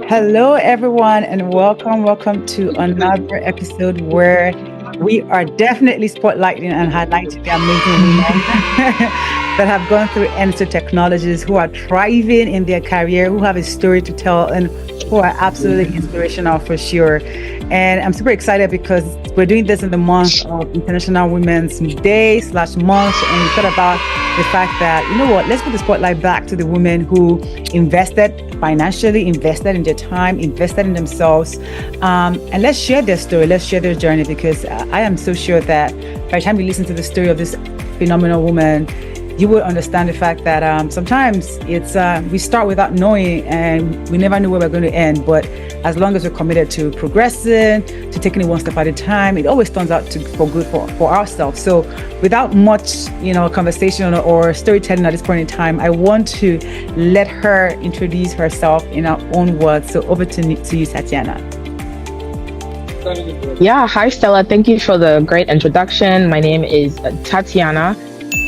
Hello, everyone, and welcome to another episode where we are definitely spotlighting and highlighting the amazing women that have gone through NSTAR Technologies, who are thriving in their career, who have a story to tell, and who are absolutely inspirational for sure. And I'm super excited because we're doing this in the month of International Women's Day slash month, and we thought about the fact that, you know what, let's put the spotlight back to the women who invested financially, invested in their time, invested in themselves, and let's share their story, let's share their journey, because I am so sure that by the time you listen to the story of this phenomenal woman, you will understand the fact that sometimes it's we start without knowing and we never know where we're going to end. But as long as we're committed to progressing, to taking it one step at a time, it always turns out for good for ourselves. So without much, conversation or storytelling at this point in time, I want to let her introduce herself in her own words. So over to you, Tatiana. Yeah, hi Stella. Thank you for the great introduction. My name is Tatiana.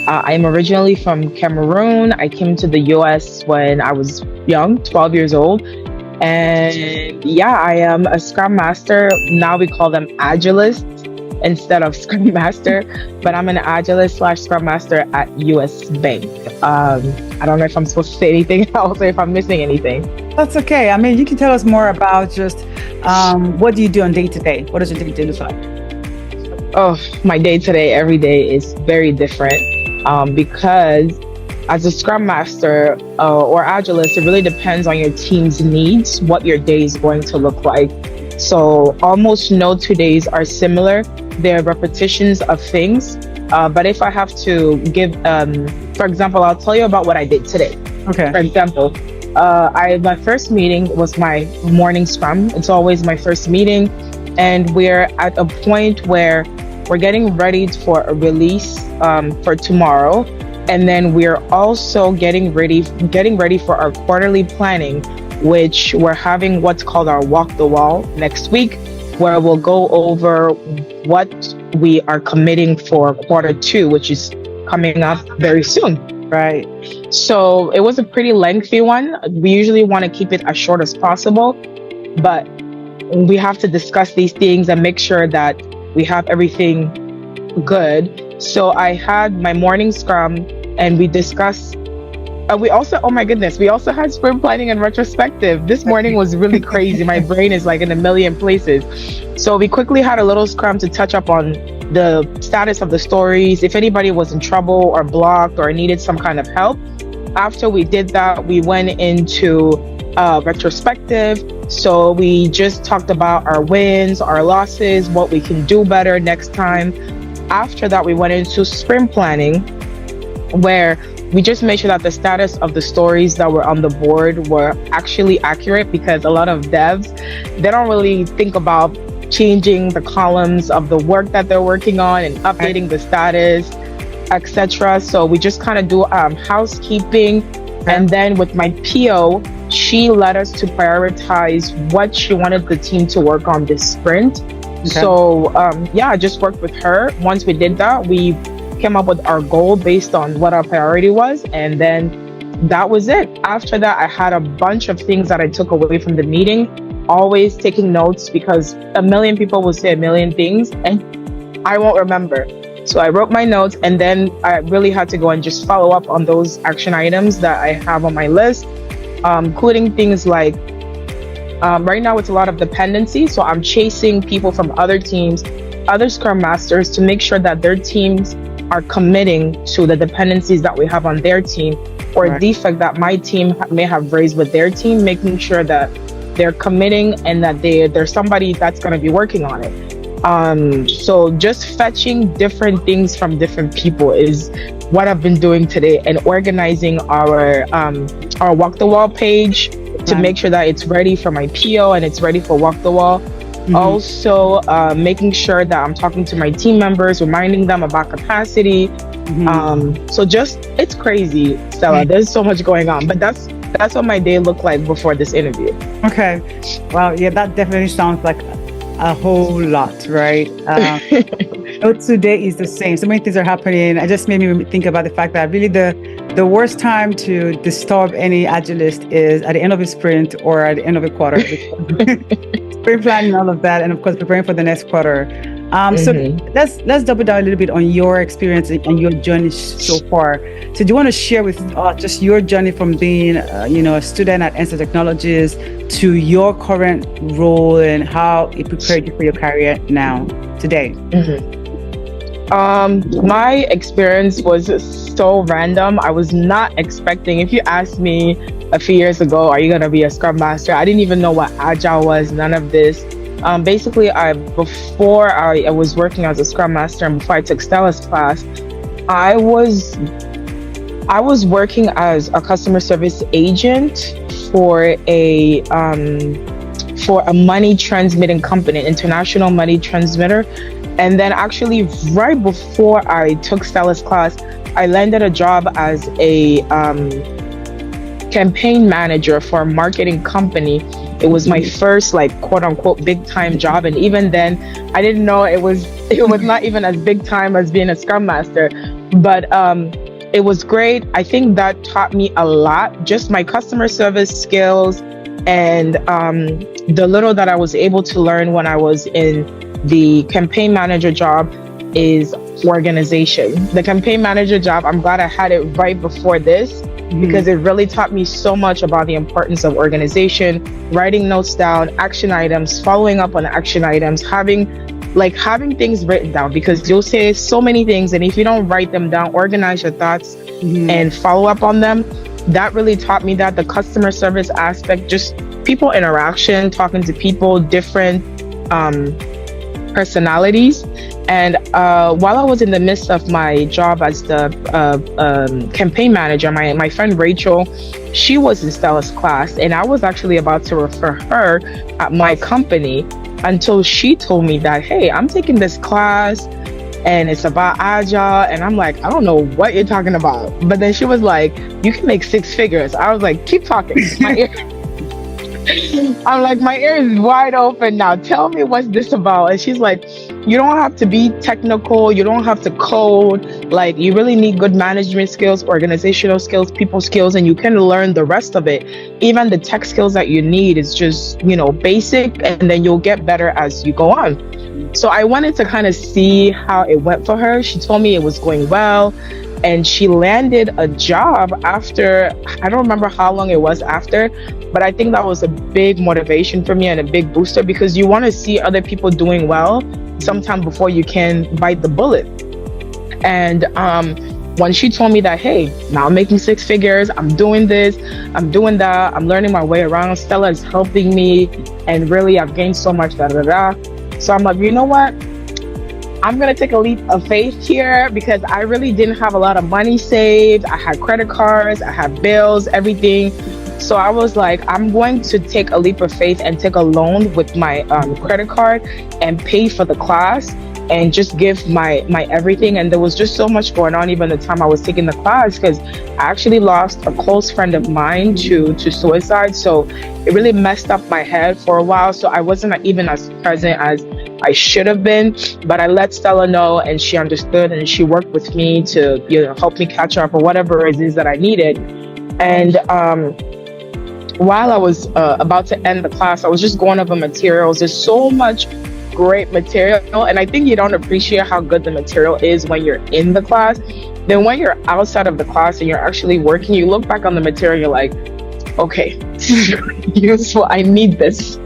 I'm originally from Cameroon. I came to the US when I was young, 12 years old. And yeah, I am a Scrum Master. Now we call them Agilist instead of Scrum Master, but I'm an Agilist slash Scrum Master at US Bank. I don't know if I'm supposed to say anything else or if I'm missing anything. That's okay. I mean, you can tell us more about just what do you do on day to day? What does your day to day look like? Oh, my day today, every day is very different because as a Scrum Master or Agilist, it really depends on your team's needs, what your day is going to look like. So almost no 2 days are similar. They're repetitions of things. But if I have to give, for example, I'll tell you about what I did today. Okay. For example, my first meeting was my morning Scrum. It's always my first meeting. And we're at a point where we're getting ready for a release for tomorrow. And then we're also getting ready for our quarterly planning, which we're having what's called our walk the wall next week, where we'll go over what we are committing for Q2, which is coming up very soon. Right. So it was a pretty lengthy one. We usually want to keep it as short as possible, but we have to discuss these things and make sure that we have everything good. So I had my morning Scrum and we discussed, we also, oh my goodness, we also had sprint planning and retrospective. This morning was really crazy. My brain is like in a million places. So we quickly had a little Scrum to touch up on the status of the stories, if anybody was in trouble or blocked or needed some kind of help. After we did that, we went into retrospective. So we just talked about our wins, our losses, what we can do better next time. After that, we went into sprint planning, where we just made sure that the status of the stories that were on the board were actually accurate, because a lot of devs, they don't really think about changing the columns of the work that they're working on and updating the status, etc. So we just kind of do housekeeping. And then with my PO, she led us to prioritize what she wanted the team to work on this sprint. Okay. So yeah, I just worked with her. Once we did that, we came up with our goal based on what our priority was, and then that was it. After that, I had a bunch of things that I took away from the meeting, always taking notes, because a million people will say a million things and I won't remember. So I wrote my notes, and then I really had to go and just follow up on those action items that I have on my list, including things like right now it's a lot of dependencies. So I'm chasing people from other teams, other Scrum Masters, to make sure that their teams are committing to the dependencies that we have on their team, or a defect that my team may have raised with their team, making sure that they're committing and that there's somebody that's going to be working on it. So just fetching different things from different people is what I've been doing today, and organizing our walk the wall page to make sure that it's ready for my PO and it's ready for walk the wall. Mm-hmm. Also, making sure that I'm talking to my team members, reminding them about capacity. Mm-hmm. So just, it's crazy, Stella. Mm-hmm. There's so much going on, but that's what my day looked like before this interview. Okay. Well, yeah, that definitely sounds like a whole lot, right? No 2 day is the same. So many things are happening. It just made me think about the fact that really the the worst time to disturb any agilist is at the end of a sprint or at the end of a quarter. Sprint planning, all of that, and of course preparing for the next quarter. So let's double down a little bit on your experience and your journey so far. So do you want to share with us just your journey from being, a student at NSTAR Technologies to your current role and how it prepared you for your career now, today? My experience was so random. I was not expecting. If you asked me a few years ago, are you going to be a Scrum Master? I didn't even know what Agile was, none of this. Basically, before I was working as a Scrum Master and before I took Stella's class, I was working as a customer service agent for a money transmitting company, an international money transmitter. And then actually right before I took Stella's class, I landed a job as a campaign manager for a marketing company. It was my first quote unquote big time job. And even then I didn't know it was not even as big time as being a Scrum Master. But it was great. I think that taught me a lot, just my customer service skills and the little that I was able to learn when I was in the campaign manager job is organization. The campaign manager job, I'm glad I had it right before this because it really taught me so much about the importance of organization, writing notes down, action items, following up on action items, having things written down, because you'll say so many things and if you don't write them down, organize your thoughts and follow up on them. That really taught me that the customer service aspect, just people interaction, talking to people, different personalities. And while I was in the midst of my job as the campaign manager, my friend Rachel, she was in Stella's class and I was actually about to refer her at my company until she told me that, hey, I'm taking this class and it's about Agile. And I'm like, I don't know what you're talking about. But then she was like, you can make 6 figures. I was like, keep talking. I'm like, my ear is wide open now. Tell me what's this about? And she's like, you don't have to be technical. You don't have to code. You really need good management skills, organizational skills, people skills, and you can learn the rest of it. Even the tech skills that you need is just, basic, and then you'll get better as you go on. So I wanted to kind of see how it went for her. She told me it was going well. And she landed a job after, I don't remember how long it was after, but I think that was a big motivation for me and a big booster because you want to see other people doing well sometime before you can bite the bullet. And when she told me that, hey, now I'm making 6 figures, I'm doing this, I'm doing that, I'm learning my way around, Stella is helping me, and really I've gained so much, So I'm like, you know what? I'm going to take a leap of faith here because I really didn't have a lot of money saved. I had credit cards, I had bills, everything. So I was like, I'm going to take a leap of faith and take a loan with my credit card and pay for the class and just give my everything. And there was just so much going on even the time I was taking the class because I actually lost a close friend of mine to suicide. So it really messed up my head for a while. So I wasn't even as present as I should have been, but I let Stella know and she understood and she worked with me to help me catch up or whatever it is that I needed. And while I was about to end the class, I was just going over materials. There's so much great material, and I think you don't appreciate how good the material is when you're in the class. Then when you're outside of the class and you're actually working, you look back on the material, you're like, okay, this is really useful, I need this.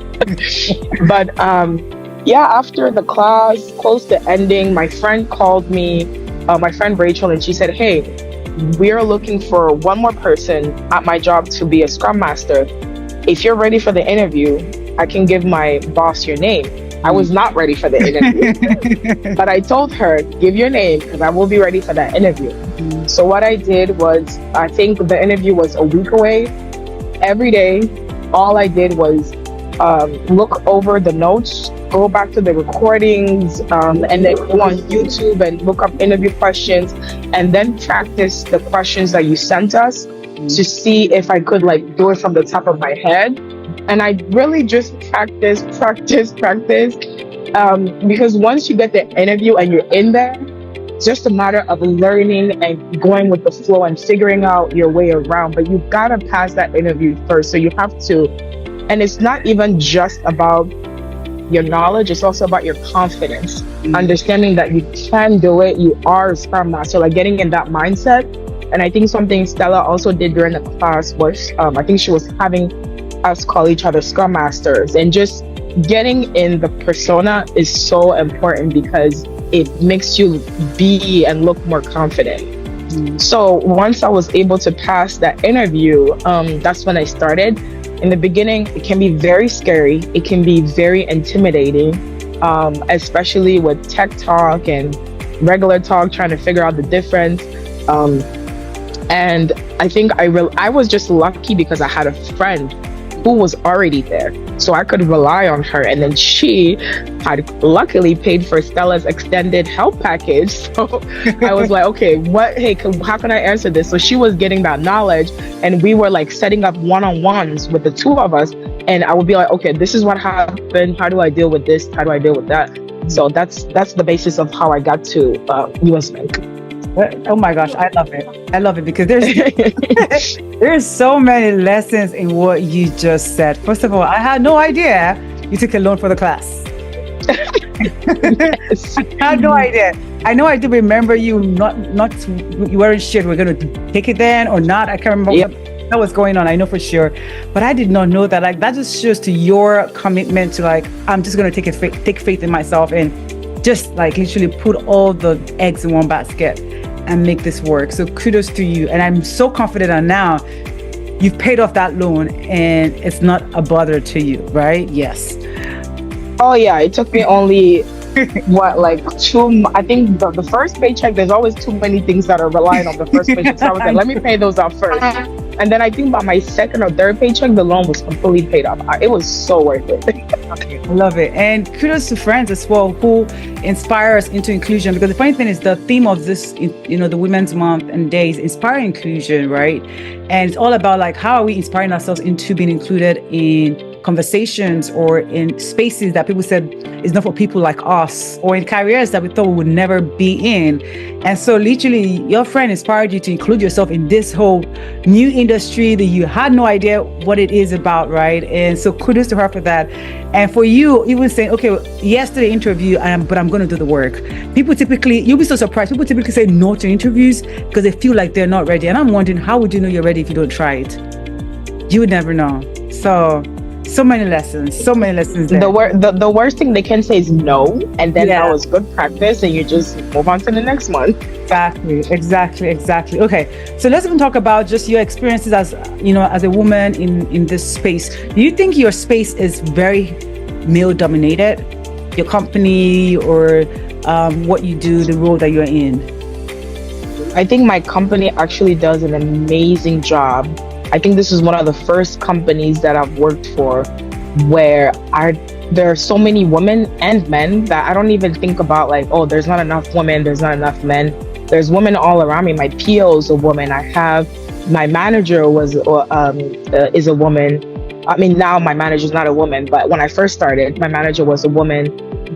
But after the class, close to ending, my friend called me, my friend Rachel, and she said, hey, we are looking for one more person at my job to be a Scrum Master. If you're ready for the interview, I can give my boss your name. I was not ready for the interview, but I told her, give your name because I will be ready for that interview. So what I did was, I think the interview was a week away. Every day, all I did was look over the notes, go back to the recordings, and then go on YouTube and look up interview questions, and then practice the questions that you sent us to see if I could do it from the top of my head. And I really just practice, because once you get the interview and you're in there, It's just a matter of learning and going with the flow and figuring out your way around. But you gotta pass that interview first. So you have to, and it's not even just about your knowledge, it's also about your confidence. Understanding that you can do it, you are a Scrum Master, like getting in that mindset. And I think something Stella also did during the class was, I think she was having us call each other Scrum Masters, and just getting in the persona is so important because it makes you be and look more confident. So once I was able to pass that interview, that's when I started. In the beginning, it can be very scary. It can be very intimidating, especially with tech talk and regular talk, trying to figure out the difference. And I think I was just lucky because I had a friend who was already there, so I could rely on her. And then she had luckily paid for Stella's extended help package. So I was like, okay, how can I answer this? So she was getting that knowledge, and we were like setting up one-on-ones with the two of us. And I would be like, okay, this is what happened. How do I deal with this? How do I deal with that? So that's the basis of how I got to US Bank. Oh my gosh, I love it. I love it because there's so many lessons in what you just said. First of all, I had no idea you took a loan for the class. Yes. I had no idea. I know I do remember you you weren't sure we're going to take it then or not. I can't remember what was going on. I know for sure, but I did not know that. Like, that just shows to your commitment to, like, I'm just going to take faith in myself and just like literally put all the eggs in one basket and make this work. So kudos to you. And I'm so confident that now you've paid off that loan and it's not a bother to you, right? Yes. Oh yeah, it took me only I think the first paycheck, there's always too many things that are relying on the first paycheck. So I was like, let me pay those off first. And then I think by my second or third paycheck, the loan was completely paid off. It was so worth it. I love it. And kudos to friends as well who inspire us into inclusion, because the funny thing is the theme of this, the Women's Month and Days, inspire inclusion, right? And it's all about like, how are we inspiring ourselves into being included in conversations or in spaces that people said is not for people like us, or in careers that we thought we would never be in. And so literally your friend inspired you to include yourself in this whole new industry that you had no idea what it is about, right? And so kudos to her for that. And for you, even saying, okay, yesterday interview, but I'm going to do the work. People typically, you'll be so surprised, people typically say no to interviews because they feel like they're not ready. And I'm wondering, how would you know you're ready if you don't try it? You would never know. So many lessons there. The worst thing they can say is no, and then that was good practice, and you just move on to the next one. Exactly. Okay, so let's even talk about just your experiences as a woman in this space. Do you think your space is very male dominated? Your company or what you do, the role that you're in? I think my company actually does an amazing job. I think this is one of the first companies that I've worked for where there are so many women and men that I don't even think about, like, oh, there's not enough women, there's not enough men. There's women all around me. My PO is a woman. My manager is a woman. I mean, now my manager's not a woman, but when I first started, my manager was a woman.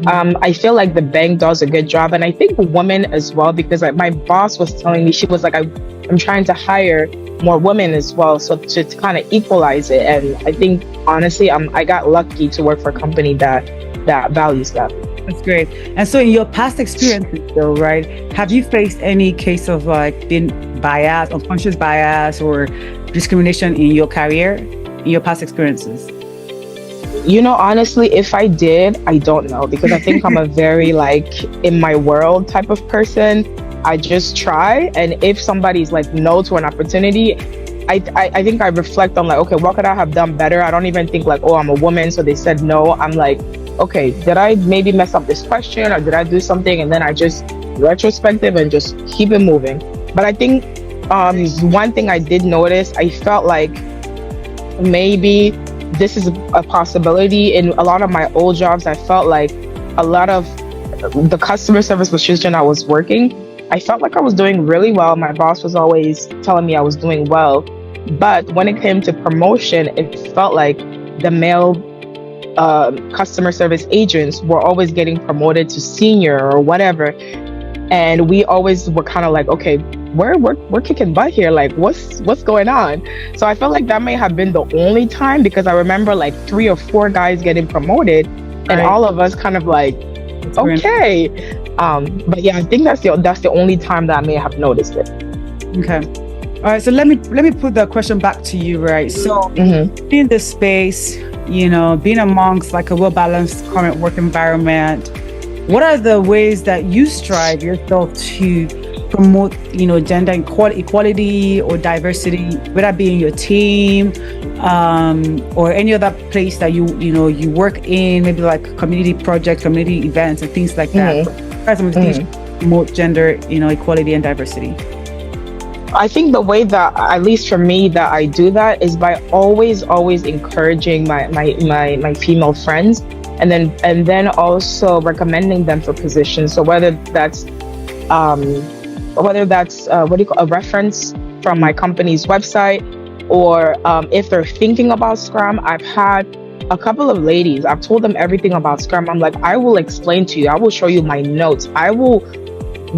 I feel like the bank does a good job, and I think women as well, because my boss was telling me, she was like, I'm trying to hire more women as well, so to kind of equalize it. And I think honestly, I got lucky to work for a company that values that. That's great. And so in your past experiences though, right, have you faced any case of like being biased, unconscious bias or discrimination in your career, in your past experiences? Honestly, if I did, I don't know, because I think I'm a very like in my world type of person. I just try, and if somebody's like no to an opportunity, I think I reflect on like, okay, what could I have done better? I don't even think like, oh, I'm a woman, so they said no. I'm like, okay, did I maybe mess up this question, or did I do something? And then I just retrospective and just keep it moving. But I think one thing I did notice, I felt like maybe this is a possibility. In a lot of my old jobs, I felt like a lot of the customer service position I was working, I felt like I was doing really well. My boss was always telling me I was doing well. But when it came to promotion, it felt like the male customer service agents were always getting promoted to senior or whatever. and we always were kind of like, okay, we're kicking butt here. Like, what's going on? So I felt like that may have been the only time, because I remember like 3 or 4 guys getting promoted, and all of us kind of like, okay. But yeah, I think that's the only time that I may have noticed it. Okay. All right. So let me put the question back to you, right? So in this space, being amongst like a well-balanced current work environment, what are the ways that you strive yourself to promote, gender equality or diversity, whether that be in your team, or any other place that you work in, maybe like community projects, community events, and things like that. What are some of the things to promote gender, equality and diversity? I think the way that, at least for me, that I do that is by always encouraging my female friends, and then also recommending them for positions. So whether that's a reference from my company's website, or if they're thinking about Scrum. I've had a couple of ladies, I've told them everything about Scrum. I'm like, I will explain to you, I will show you my notes, I will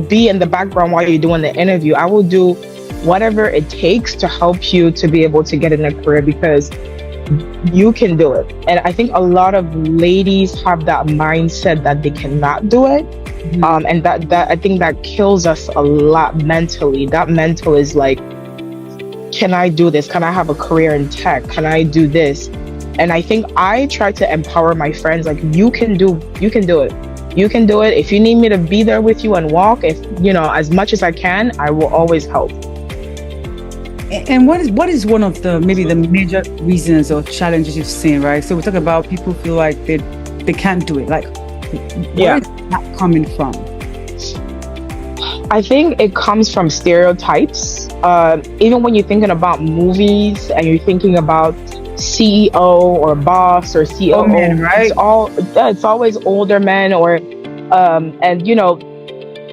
be in the background while you're doing the interview, I will do whatever it takes to help you to be able to get in a career, because you can do it. And I think a lot of ladies have that mindset that they cannot do it. And that I think that kills us a lot mentally. That mental is like, can I do this? Can I have a career in tech? Can I do this? And I think I try to empower my friends, like, you can do it. You can do it. If you need me to be there with you and walk, as much as I can, I will always help. And what is one of the maybe the major reasons or challenges you've seen, right? So we talk about people feel like they can't do it. Like, where is that coming from? I think it comes from stereotypes. Even when you're thinking about movies and you're thinking about CEO or boss or COO, men, right? It's always older men, or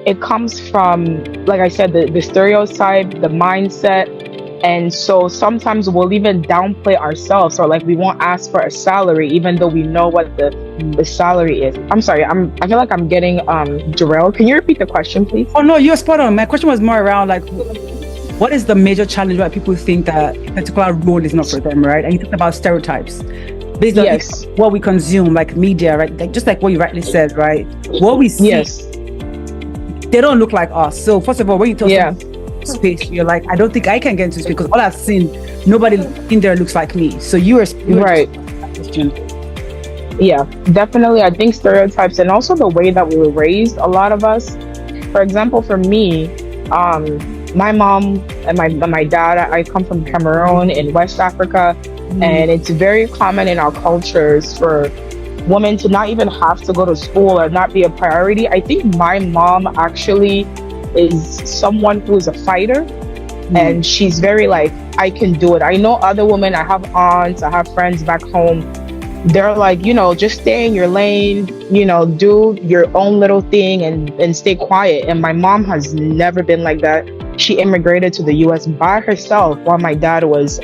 it comes from, like I said, the stereotype, the mindset. And so sometimes we'll even downplay ourselves, or like we won't ask for a salary even though we know what the salary is. I'm sorry, I feel like I'm getting derailed. Can you repeat the question, please? Oh no, you're spot on. My question was more around like, what is the major challenge why people think that a particular role is not for them, right? And you talked about stereotypes based on what we consume, like media, right? Like, just like what you rightly said, right? What we see, they don't look like us. So first of all, when you tell space, you're like, I don't think I can get into space because all I've seen, nobody in there looks like me. So you are right. Yeah, definitely. I think stereotypes, and also the way that we were raised, a lot of us. For example, for me, my mom and my dad, I come from Cameroon in West Africa, and it's very common in our cultures for women to not even have to go to school or not be a priority. I think my mom actually is someone who is a fighter, and she's very like, I can do it. I know other women, I have aunts, I have friends back home, they're like, just stay in your lane, do your own little thing and stay quiet. And my mom has never been like that. She immigrated to the US by herself while my dad was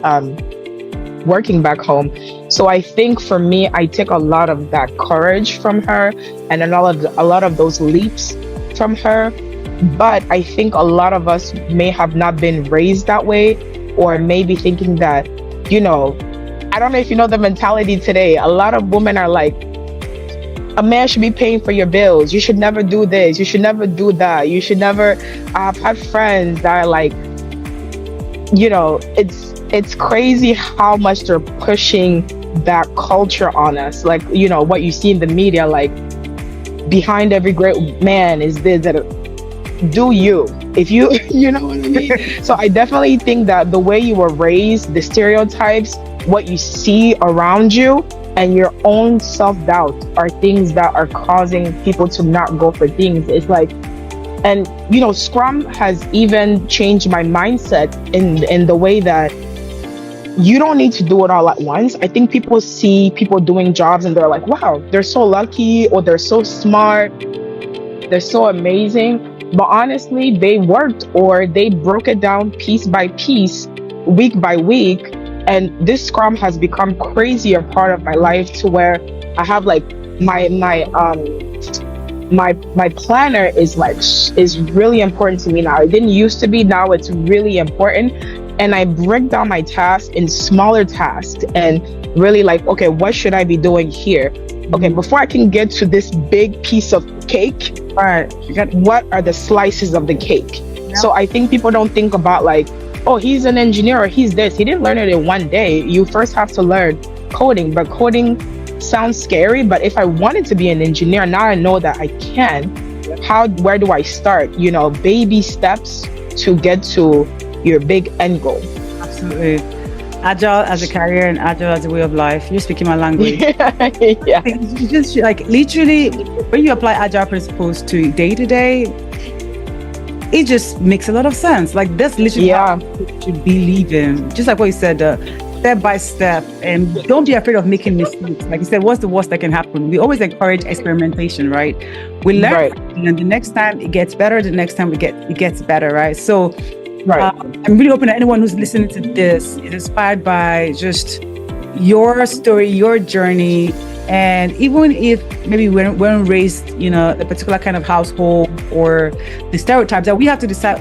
working back home. So I think for me, I take a lot of that courage from her, and a lot of those leaps from her. But I think a lot of us may have not been raised that way, or maybe thinking that, I don't know if you know the mentality today. A lot of women are like, a man should be paying for your bills. You should never do this. You should never do that. You should never. I've had friends that are like, it's crazy how much they're pushing that culture on us. Like, what you see in the media, like, behind every great man is this, that. Do you, if you know what I mean? So I definitely think that the way you were raised, the stereotypes, what you see around you, and your own self-doubt are things that are causing people to not go for things. It's like, and Scrum has even changed my mindset in the way that you don't need to do it all at once. I think people see people doing jobs and they're like, wow, they're so lucky, or they're so smart, they're so amazing. But honestly, they worked, or they broke it down piece by piece, week by week. And this Scrum has become crazier part of my life, to where I have like my my planner is really important to me now. It didn't used to be, now it's really important. And I break down my tasks in smaller tasks and really like, okay, what should I be doing here? Okay, before I can get to this big piece of cake, All right. what are the slices of the cake? So I think people don't think about like, oh, he's an engineer or he's this. He didn't learn it in one day. You first have to learn coding, but coding sounds scary. But if I wanted to be an engineer, now I know that I can. Where do I start? You know, baby steps to get to your big end goal. Absolutely. Agile as a career and agile as a way of life. You're speaking my language. Yeah. It's just like literally when you apply agile principles to day to day, it just makes a lot of sense. Like that's literally how you should believe in. Just like what you said, step by step, and don't be afraid of making mistakes. Like you said, what's the worst that can happen? We always encourage experimentation, right? We learn, and the next time it gets better. The next time it gets better, right? So, I'm really hoping that anyone who's listening to this is inspired by just your story, your journey. And even if maybe we weren't raised, you know, a particular kind of household or the stereotypes, that we have to decide,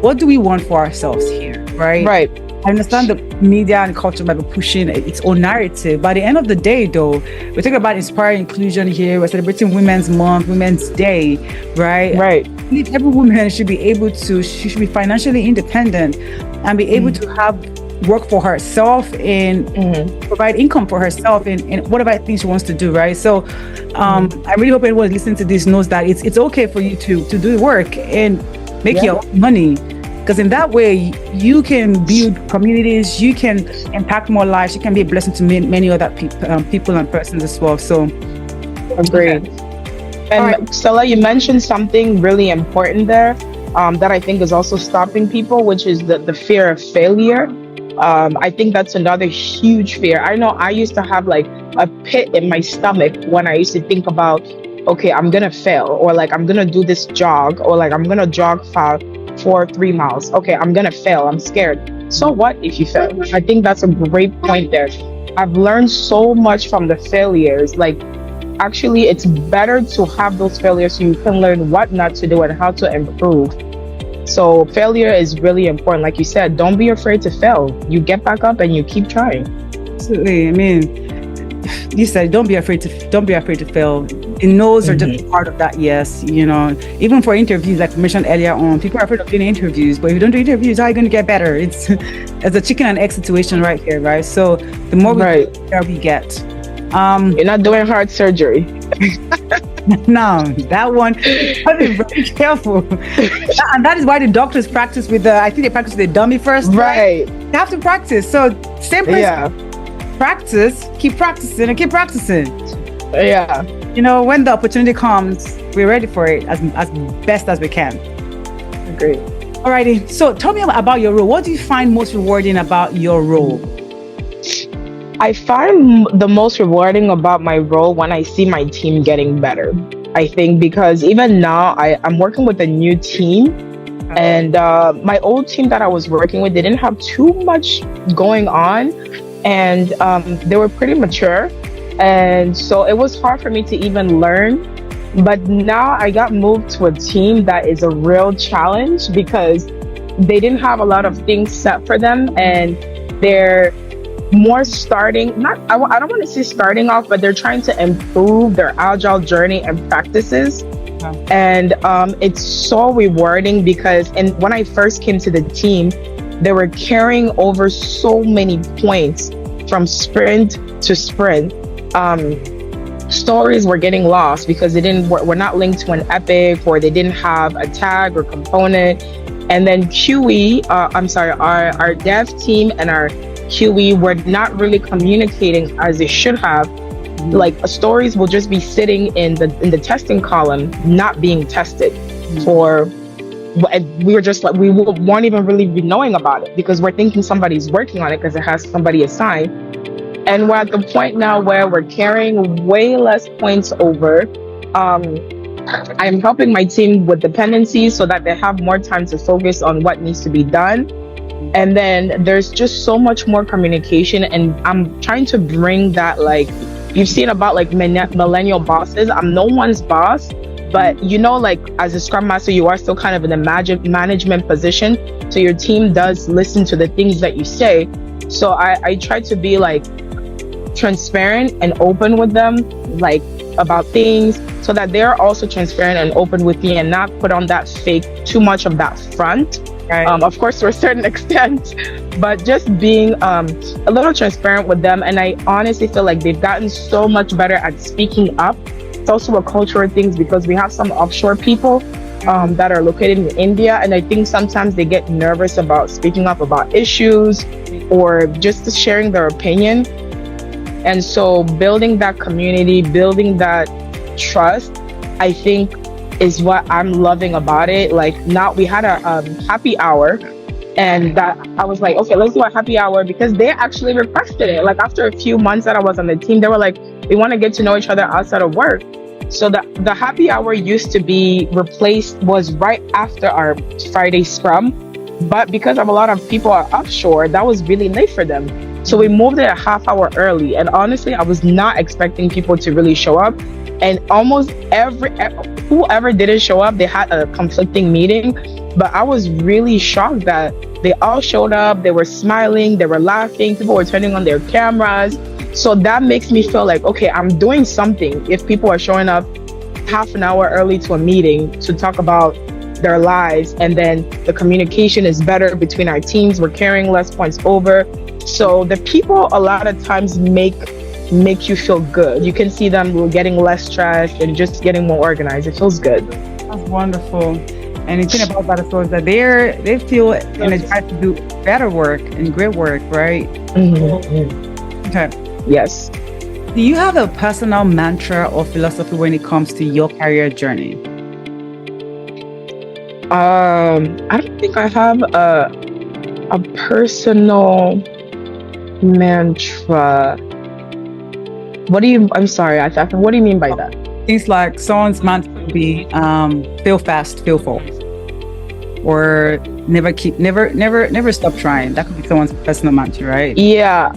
what do we want for ourselves here, right? Right. I understand the media and culture might be pushing its own narrative. By the end of the day, though, we're talking about inspiring inclusion here. We're celebrating Women's Month, Women's Day, right? Right. I believe every woman should be able to, she should be financially independent and be able to have work for herself and provide income for herself in whatever things she wants to do, right? So I really hope everyone listening to this knows that it's okay for you to do work and make your own money. Because in that way, you can build communities, you can impact more lives, you can be a blessing to many other people and persons as well. So, agreed. And Stella, you mentioned something really important there that I think is also stopping people, which is the fear of failure. I think that's another huge fear. I know I used to have like a pit in my stomach when I used to think about, okay, I'm going to fail, or like I'm going to do this jog, or like I'm going to jog for 3 miles. Okay, I'm gonna fail. I'm scared. So what if you fail? I think that's a great point there. I've learned so much from the failures. Like, actually, it's better to have those failures so you can learn what not to do and how to improve. So failure is really important. Like you said, don't be afraid to fail. You get back up and you keep trying. Absolutely. I mean, you said don't be afraid to fail. The no's are just part of that. Yes, you know, even for interviews, like we mentioned earlier on, people are afraid of doing interviews. But if you don't do interviews, how are you going to get better? It's a chicken and egg situation right here, right? So the more we do, the better we get. You're not doing heart surgery. No, that one. I'll be very careful, and that is why the doctors practice with I think they practice with the dummy first. Right. They have to practice. So same principle. Yeah. Practice, keep practicing, and keep practicing. Yeah. You know, when the opportunity comes, we're ready for it as best as we can. Great. Alrighty. So tell me about your role. What do you find most rewarding about your role? I find the most rewarding about my role when I see my team getting better. I think because even now I'm working with a new team, and my old team that I was working with, they didn't have too much going on, and they were pretty mature. And so it was hard for me to even learn. But now I got moved to a team that is a real challenge because they didn't have a lot of things set for them, and they're more starting, I don't want to say starting off, but they're trying to improve their agile journey and practices. And it's so rewarding because when I first came to the team, they were carrying over so many points from sprint to sprint. Stories were getting lost because were not linked to an epic, or they didn't have a tag or component. And then our dev team and our QE were not really communicating as they should have. Like stories will just be sitting in the testing column, not being tested for. We were just like, we weren't even really be knowing about it because we're thinking somebody's working on it because it has somebody assigned. And we're at the point now where we're carrying way less points over. I'm helping my team with dependencies so that they have more time to focus on what needs to be done. And then there's just so much more communication, and I'm trying to bring that, like you've seen about like millennial bosses. I'm no one's boss, But like as a Scrum Master, you are still kind of in a management position. So your team does listen to the things that you say. So I try to be like transparent and open with them, like about things, so that they're also transparent and open with me and not put on that too much of that front. Right. Of course, to a certain extent, but just being a little transparent with them. And I honestly feel like they've gotten so much better at speaking up. It's also a cultural thing because we have some offshore people that are located in India, and I think sometimes they get nervous about speaking up about issues or just sharing their opinion. And so building that community, building that trust, I think is what I'm loving about it. Like now we had a happy hour, and that I was like, okay, let's do a happy hour, because they actually requested it. Like after a few months that I was on the team, they were like, we want to get to know each other outside of work. So the happy hour was right after our Friday Scrum. But because of a lot of people are offshore, that was really late for them. So we moved it a half hour early. And honestly, I was not expecting people to really show up. And almost whoever didn't show up, they had a conflicting meeting. But I was really shocked that they all showed up. They were smiling, they were laughing, people were turning on their cameras. So that makes me feel like, okay, I'm doing something if people are showing up half an hour early to a meeting to talk about their lives, and then the communication is better between our teams. We're carrying less points over. So the people a lot of times make you feel good. You can see them getting less stressed and just getting more organized. It feels good. That's wonderful. And the thing about that as well is that they feel energized to do better work and great work, right? Mm-hmm. Okay. Yes. Do you have a personal mantra or philosophy when it comes to your career journey? I don't think I have a personal mantra. I'm sorry, what do you mean by that? Things like someone's mantra would be fail fast, fail fast, or never stop trying. That could be someone's personal mantra, right? Yeah,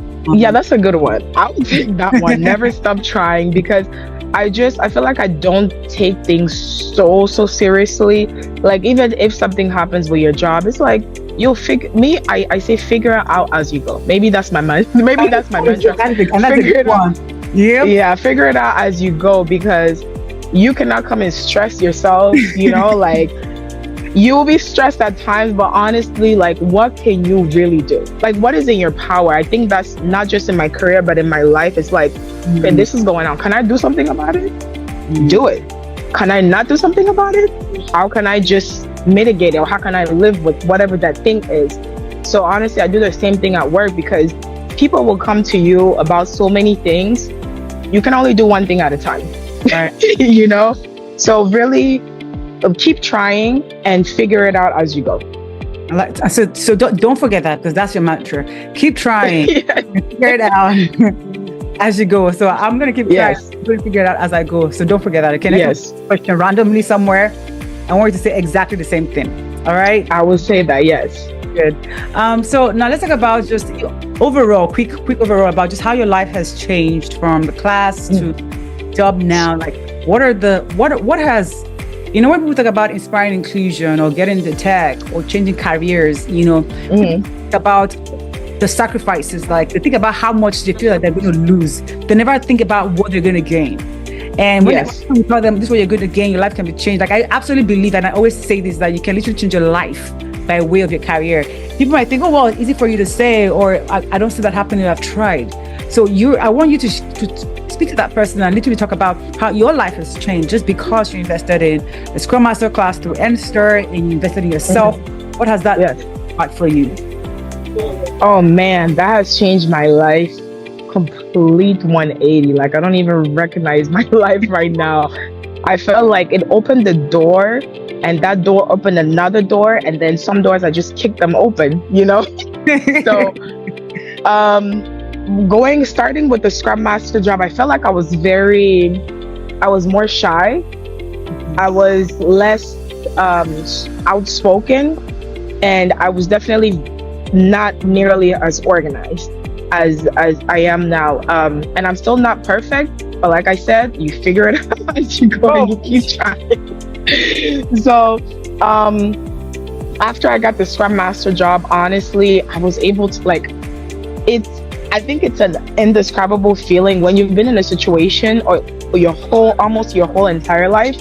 that's a good one. I would take that one. Never stop trying, because I feel like I don't take things so seriously. Like even if something happens with your job, it's like you'll I say figure it out as you go. Maybe that's my mantra. Maybe that's my mantra. Figure it out. Yeah, figure it out as you go, because you cannot come and stress yourself, like you'll be stressed at times, but honestly, like what can you really do? Like what is in your power? I think that's not just in my career, but in my life. It's like, okay, this is going on. Can I do something about it? Do it. Can I not do something about it? How can I just mitigate it? Or how can I live with whatever that thing is? So honestly, I do the same thing at work, because people will come to you about so many things. You can only do one thing at a time, right? So really keep trying and figure it out as you go. So don't forget that, because that's your mantra. Keep trying, figure it out as you go. So I'm going to keep trying. I'm going to figure it out as I go. So don't forget that. Okay. Yes. Question randomly somewhere. I want you to say exactly the same thing. All right. I will say that. Yes. Good. So now let's talk about just overall, quick overall about just how your life has changed from the class to job now. Like what has, when people talk about inspiring inclusion or getting into tech or changing careers, think about the sacrifices. Like they think about how much they feel like they're going to lose. They never think about what they're going to gain. And when we tell them this is what you're going to gain, your life can be changed. Like I absolutely believe, and I always say this, that you can literally change your life by way of your career. People might think, oh, well, it's easy for you to say, or I don't see that happening, I've tried. So I want you to speak to that person and literally talk about how your life has changed just because you invested in a Scrum Master class through NSTAR and you invested in yourself. What has that like for you? Oh man, that has changed my life. Complete 180. Like I don't even recognize my life right now. I felt like it opened the door, and that door opened another door, and then some doors I just kicked them open, So starting with the Scrum Master job, I felt like I was more shy. I was less outspoken, and I was definitely not nearly as organized. as I am now. And I'm still not perfect, but like I said, you figure it out as you go and you keep trying. So after I got the Scrum Master job, honestly, I was able to I think it's an indescribable feeling when you've been in a situation or almost your whole entire life,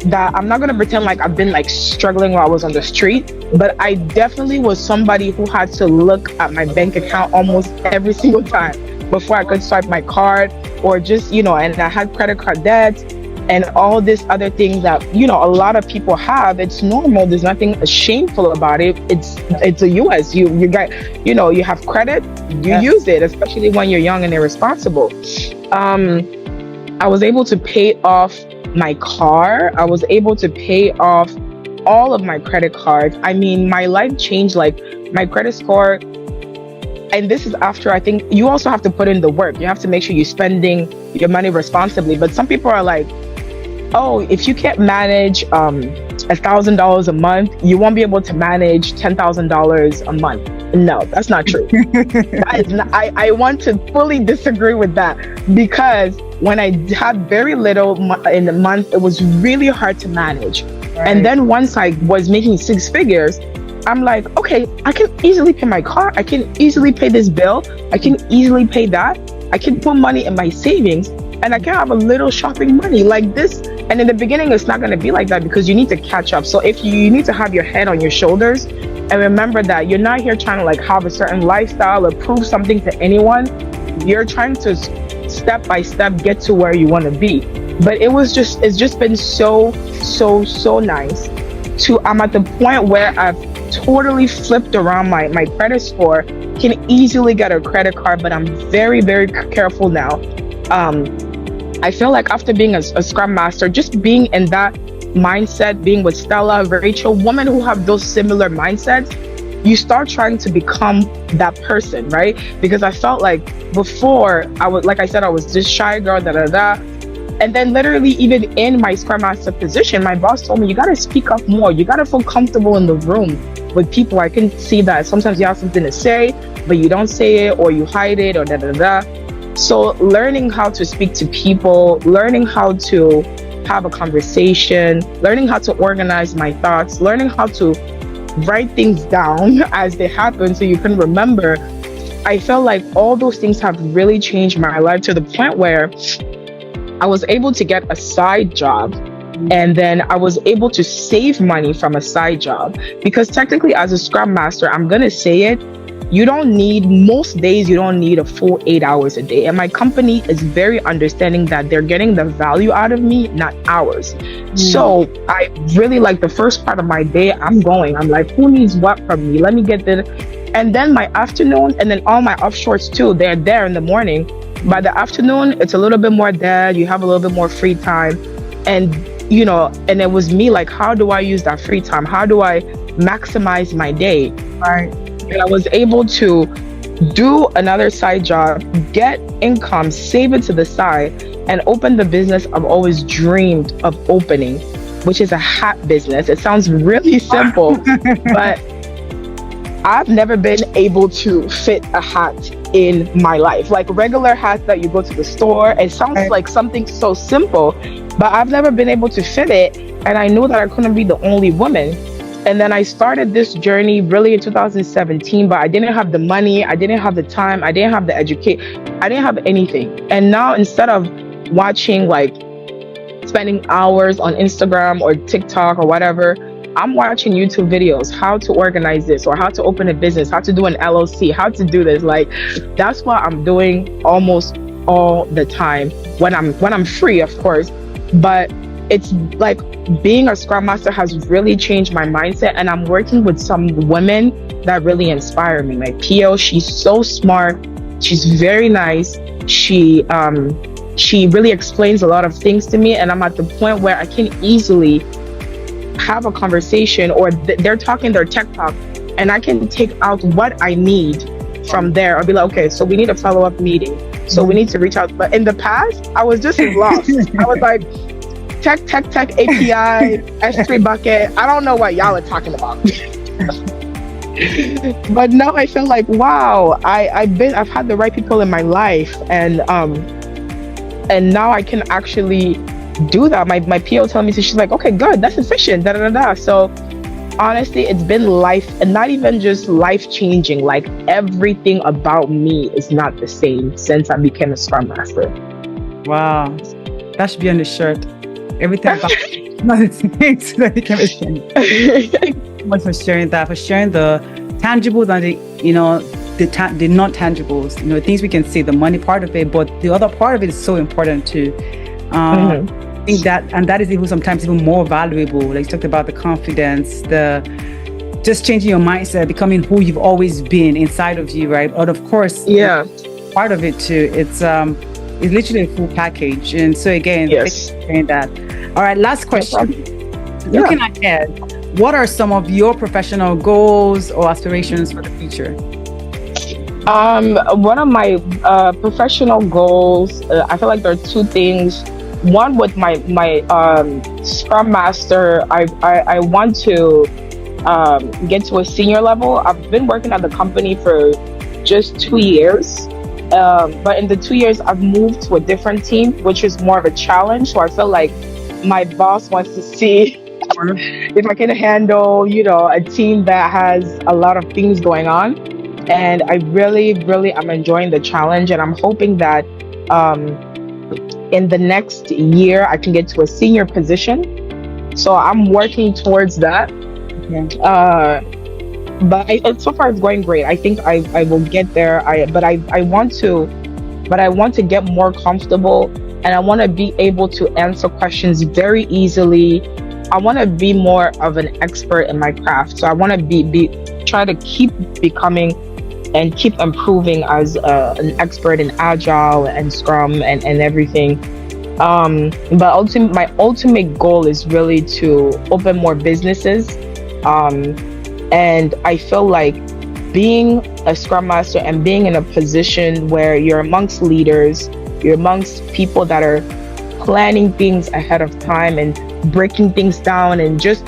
that I'm not going to pretend like I've been like struggling while I was on the street, but I definitely was somebody who had to look at my bank account almost every single time before I could swipe my card, or just, and I had credit card debts and all this other things that, a lot of people have. It's normal. There's nothing shameful about it. It's a US. You got, you have credit, you use it, especially when you're young and irresponsible. I was able to pay off my car. I was able to pay off all of my credit cards. I mean, my life changed, like my credit score. And this is after, I think you also have to put in the work. You have to make sure you're spending your money responsibly. But some people are like, oh, if you can't manage $1,000 a month, you won't be able to manage $10,000 a month. No, that's not true. That is not, I want to fully disagree with that, because when I had very little in the month, it was really hard to manage. Right. And then once I was making six figures, I'm like, okay, I can easily pay my car. I can easily pay this bill. I can easily pay that. I can put money in my savings, and I can have a little shopping money like this. And in the beginning, it's not going to be like that, because you need to catch up. So if you need to have your head on your shoulders and remember that you're not here trying to like have a certain lifestyle or prove something to anyone. You're trying to step by step get to where you want to be. But it's just been so nice to, I'm at the point where I've totally flipped around my credit score, can easily get a credit card, but I'm very, very careful now. I feel like after being a Scrum Master, just being in that mindset, being with Stella, Rachel, women who have those similar mindsets, you start trying to become that person, right? Because I felt like before, I was this shy girl, and then literally even in my Scrum Master position, my boss told me, you got to speak up more. You got to feel comfortable in the room with people. I can see that sometimes you have something to say, but you don't say it, or you hide it, or So learning how to speak to people, learning how to have a conversation, learning how to organize my thoughts, learning how to write things down as they happen so you can remember. I felt like all those things have really changed my life to the point where I was able to get a side job, and then I was able to save money from a side job, because technically as a Scrum Master, I'm going to say it, most days you don't need a full 8 hours a day. And my company is very understanding that they're getting the value out of me, not hours. So I really like the first part of my day, I'm like, who needs what from me? Let me get this. And then my afternoon, and then all my offshores too, they're there in the morning. By the afternoon, it's a little bit more dead. You have a little bit more free time. And, and it was me like, how do I use that free time? How do I maximize my day? Right. And I was able to do another side job, get income, save it to the side, and open the business I've always dreamed of opening, which is a hat business. It sounds really simple, but I've never been able to fit a hat in my life. Like regular hats that you go to the store, it sounds like something so simple, but I've never been able to fit it. And I knew that I couldn't be the only woman. And then I started this journey really in 2017, but I didn't have the money, I didn't have the time, I didn't have the education, I didn't have anything. And now instead of watching, like spending hours on Instagram or TikTok or whatever, I'm watching YouTube videos, how to organize this, or how to open a business, how to do an LLC, how to do this. Like that's what I'm doing almost all the time when I'm free, of course. But it's like being a Scrum Master has really changed my mindset, and I'm working with some women that really inspire me. My PO, she's so smart, she's very nice, she really explains a lot of things to me, and I'm at the point where I can easily have a conversation, or they're talking their tech talk, and I can take out what I need from there. I'll be like, okay, so we need a follow-up meeting, so we need to reach out. But in the past, I was just lost. I was like, tech API, S3 bucket. I don't know what y'all are talking about. But now I feel like, wow, I've had the right people in my life, and now I can actually do that. My PO telling me, so she's like, okay, good, that's efficient, da da da da. So honestly, it's been life, and not even just life changing. Like everything about me is not the same since I became a Scrum Master. Wow, that should be on the shirt. Everything about not the same since I became a Scrum Master. Thank you so much for sharing that, for sharing the tangibles and the non tangibles. Things we can see, the money part of it, but the other part of it is so important too. I think that is even sometimes even more valuable. Like you talked about the confidence, the just changing your mindset, becoming who you've always been inside of you, right? But of course, yeah, part of it too. It's literally a full package. And so again, yes, thanks for sharing that. All right, last question. Looking ahead, what are some of your professional goals or aspirations for the future? One of my professional goals, I feel like there are two things. One, with my Scrum Master, I want to get to a senior level. I've been working at the company for just 2 years, but in the 2 years I've moved to a different team, which is more of a challenge. So I feel like my boss wants to see if I can handle, a team that has a lot of things going on. And I really, really am enjoying the challenge, and I'm hoping that in the next year I can get to a senior position. So I'm working towards that. But so far it's going great. I think I will get there. But I want to get more comfortable, and I want to be able to answer questions very easily. I want to be more of an expert in my craft. So I want to try to keep becoming and keep improving as an expert in Agile and Scrum and everything. But my ultimate goal is really to open more businesses. And I feel like being a Scrum Master and being in a position where you're amongst leaders, you're amongst people that are planning things ahead of time and breaking things down, and just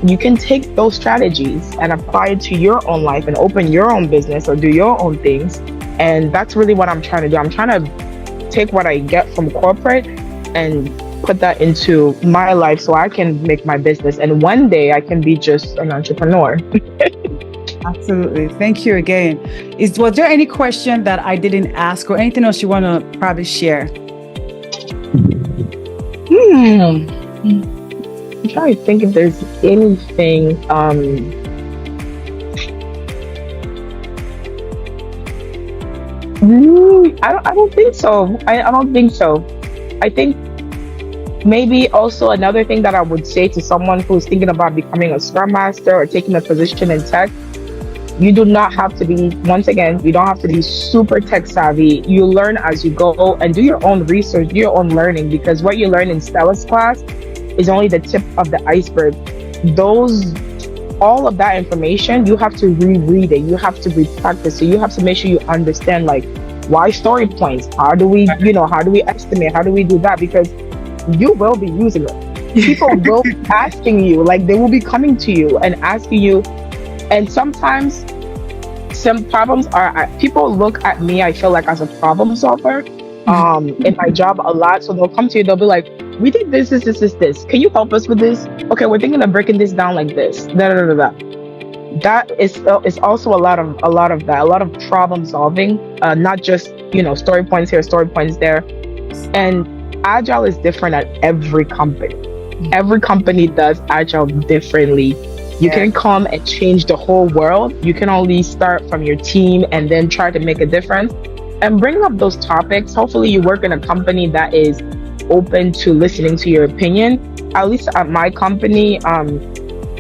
you can take those strategies and apply it to your own life and open your own business or do your own things. And that's really what I'm trying to do. I'm trying to take what I get from corporate and put that into my life so I can make my business, and one day I can be just an entrepreneur. Absolutely. Thank you again. Was there any question that I didn't ask or anything else you want to probably share? I'm trying to think if there's anything. I don't think so. I don't think so. I think maybe also another thing that I would say to someone who's thinking about becoming a Scrum Master or taking a position in tech, you do not have to be, once again, you don't have to be super tech savvy. You learn as you go and do your own research, do your own learning, because what you learn in Stella's class is only the tip of the iceberg. All of that information, you have to reread it. You have to re-practice. So you have to make sure you understand, like, why story points? How do we estimate? How do we do that? Because you will be using it. People will be asking you, like they will be coming to you and asking you. And sometimes some problems are, people look at me, I feel like, as a problem solver in my job a lot. So they'll come to you, they'll be like, we did this. Can you help us with this? Okay, we're thinking of breaking this down like this. That is also a lot of problem solving, not just, story points here, story points there. And Agile is different at every company. Every company does Agile differently. You can come and change the whole world. You can only start from your team and then try to make a difference and bring up those topics. Hopefully you work in a company that is open to listening to your opinion. At least at my company,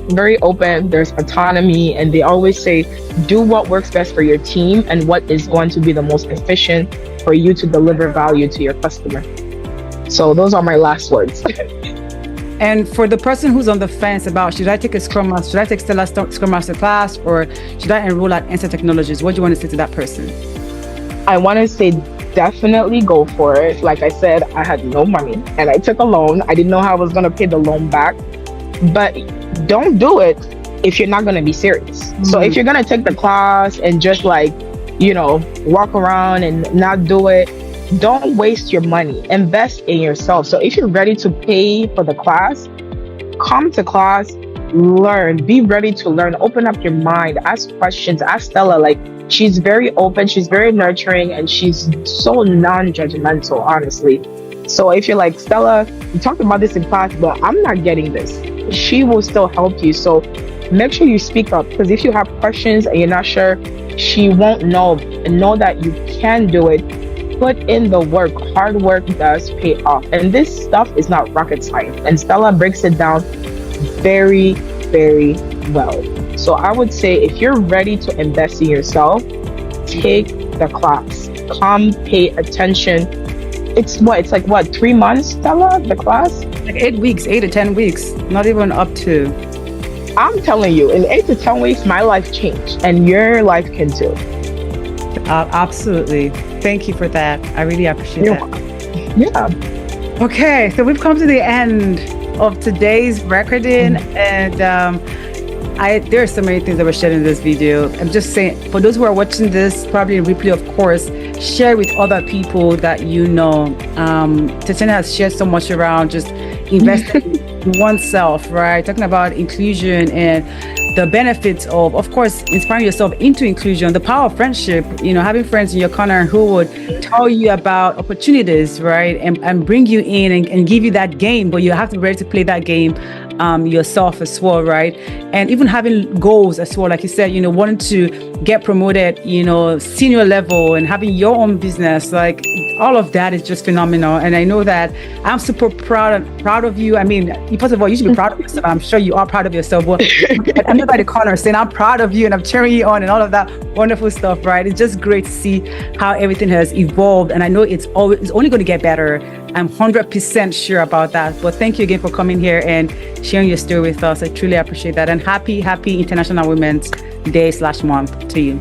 very open, there's autonomy, and they always say, do what works best for your team and what is going to be the most efficient for you to deliver value to your customer. So those are my last words. And for the person who's on the fence about, should I take a Scrum Master, should I take Stella's Scrum Master class, or should I enroll at NSTAR Technologies? What do you want to say to that person? I want to say definitely go for it. Like I said, I had no money and I took a loan. I didn't know how I was going to pay the loan back, but don't do it if you're not going to be serious. So if you're going to take the class and just like, walk around and not do it, don't waste your money. Invest in yourself. So if you're ready to pay for the class, come to class, learn, be ready to learn, open up your mind, ask questions, ask Stella. Like, she's very open, she's very nurturing, and she's so non-judgmental, honestly. So if you're like, Stella, you talked about this in class, but I'm not getting this, she will still help you. So make sure you speak up, because if you have questions and you're not sure, she won't know. And know that you can do it. Put in the work. Hard work does pay off. And this stuff is not rocket science. And Stella breaks it down very, very well. So I would say if you're ready to invest in yourself, take the class. Come, pay attention. It's like 3 months, Stella, the class? Like 8 weeks, 8 to 10 weeks, not even up to. I'm telling you, in 8 to 10 weeks, my life changed, and your life can too. Absolutely. Thank you for that. I really appreciate that. Yeah. Okay, so we've come to the end of today's recording, and there are so many things that were shared in this video. I'm just saying, for those who are watching this, probably in replay, of course, share with other people that you know. Tatiana has shared so much around just investing in oneself, right? Talking about inclusion and the benefits of course, inspiring yourself into inclusion, the power of friendship, having friends in your corner who would tell you about opportunities, right? And bring you in and give you that game, but you have to be ready to play that game yourself as well, right? And even having goals as well, like you said, wanting to get promoted, senior level, and having your own business, like all of that is just phenomenal. And I know that I'm super proud of you. I mean, first of all, you should be proud of yourself. I'm sure you are proud of yourself. But I'm by the corner saying I'm proud of you and I'm cheering you on and all of that wonderful stuff, right? It's just great to see how everything has evolved. And I know it's only going to get better. I'm 100% sure about that. But thank you again for coming here and sharing your story with us. I truly appreciate that. And happy International Women's Day/month to you.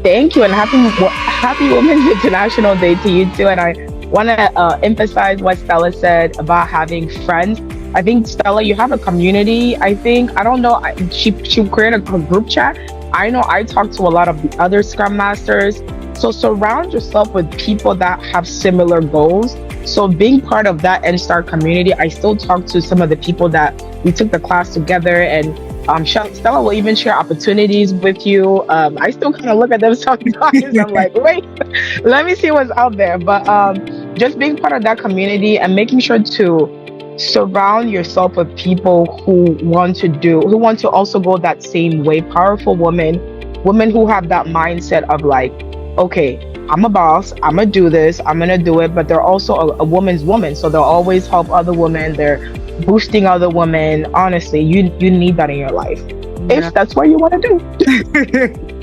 Thank you, and happy Women's International Day to you too. And I want to emphasize what Stella said about having friends. I think, Stella, you have a community. I don't know, she created a group chat. I know I talk to a lot of the other Scrum Masters. So surround yourself with people that have similar goals. So being part of that NSTAR community, I still talk to some of the people that we took the class together, and Stella will even share opportunities with you. I still kind of look at them sometimes. I'm like, wait, let me see what's out there. But just being part of that community and making sure to surround yourself with people who want to also go that same way. Powerful women who have that mindset of like, okay, I'm a boss, I'm gonna do this, I'm gonna do it, but they're also a woman's woman, so they'll always help other women. They're boosting other women. Honestly, you need that in your life, if that's what you want to do.